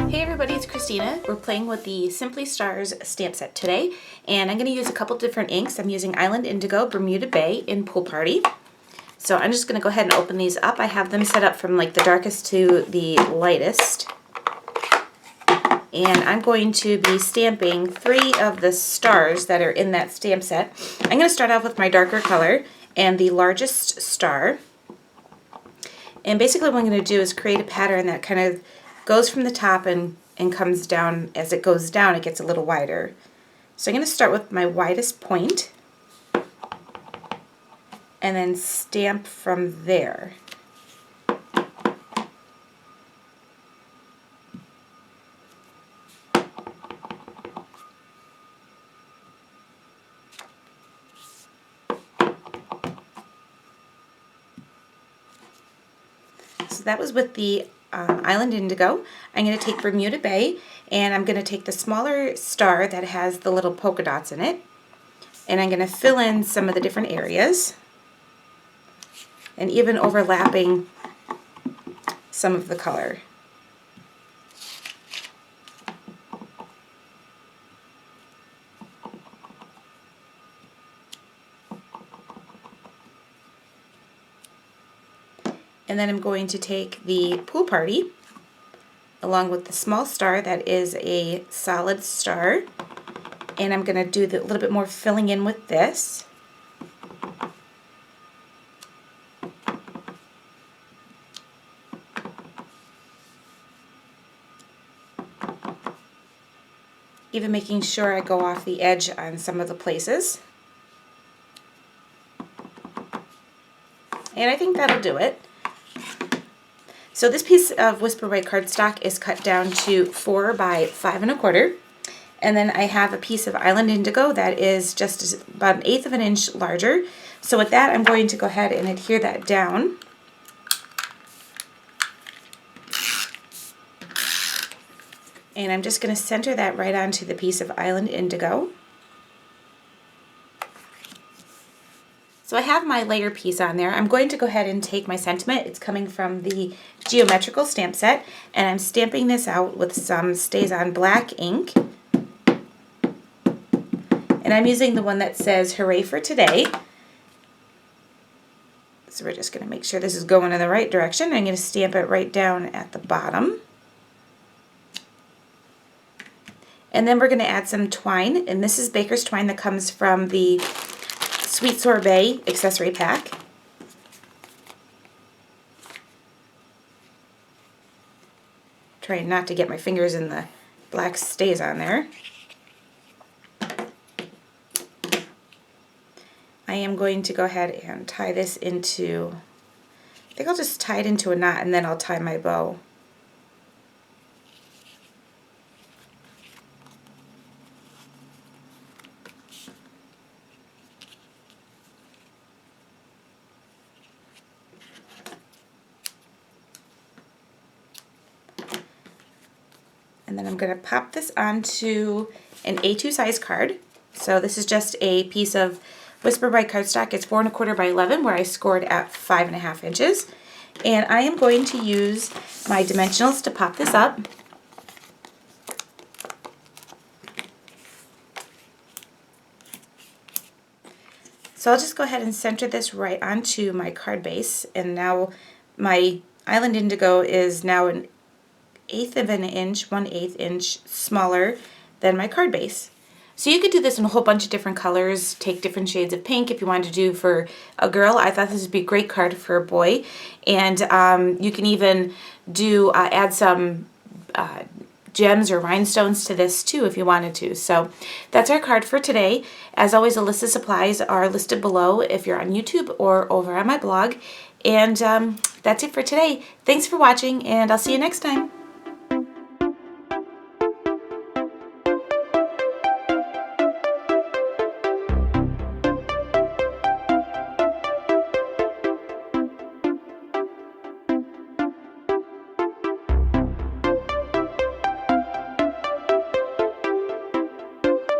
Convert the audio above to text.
Hey everybody, it's Christina. We're playing with the Simply Stars stamp set today, and I'm going to use a couple different inks. I'm using Island Indigo, Bermuda Bay, and Pool Party. So I'm just going to go ahead and open these up. I have them set up from like the darkest to the lightest. And I'm going to be stamping 3 of the stars that are in that stamp set. I'm going to start off with my darker color and the largest star. And basically what I'm going to do is create a pattern that kind of goes from the top and comes down. As it goes down, it gets a little wider. So I'm going to start with my widest point and then stamp from there. So that was with the Island Indigo. I'm going to take Bermuda Bay, and I'm going to take the smaller star that has the little polka dots in it, and I'm going to fill in some of the different areas and even overlapping some of the color. And then I'm going to take the Pool Party along with the small star that is a solid star, and I'm going to do a little bit more filling in with this. Even making sure I go off the edge on some of the places. And I think that'll do it. So this piece of Whisper White cardstock is cut down to 4 by 5 1/4, and then I have a piece of Island Indigo that is just about 1/8 of an inch larger. So with that, I'm going to go ahead and adhere that down. And I'm just going to center that right onto the piece of Island Indigo. So I have my layer piece on there. I'm going to go ahead and take my sentiment. It's coming from the Geometrical stamp set, and I'm stamping this out with some Stays On black ink. And I'm using the one that says Hooray for Today. So we're just going to make sure this is going in the right direction. I'm going to stamp it right down at the bottom. And then we're going to add some twine, and this is Baker's twine that comes from the Sweet Sorbet accessory pack. Trying not to get my fingers in the black stays on there. I am going to go ahead and tie this into, I think I'll just tie it into a knot and then I'll tie my bow. And then I'm going to pop this onto an A2 size card. So this is just a piece of Whisper White cardstock. It's 4 1/4 by 11, where I scored at 5 1/2 inches. And I am going to use my dimensionals to pop this up. So I'll just go ahead and center this right onto my card base. And now my Island Indigo is now an 1/8 of an inch, 1/8 inch smaller than my card base. So you could do this in a whole bunch of different colors, take different shades of pink if you wanted to do for a girl. I thought this would be a great card for a boy. And you can even do add some gems or rhinestones to this too if you wanted to. So that's our card for today. As always, a list of supplies are listed below if you're on YouTube or over on my blog. And that's it for today. Thanks for watching, and I'll see you next time.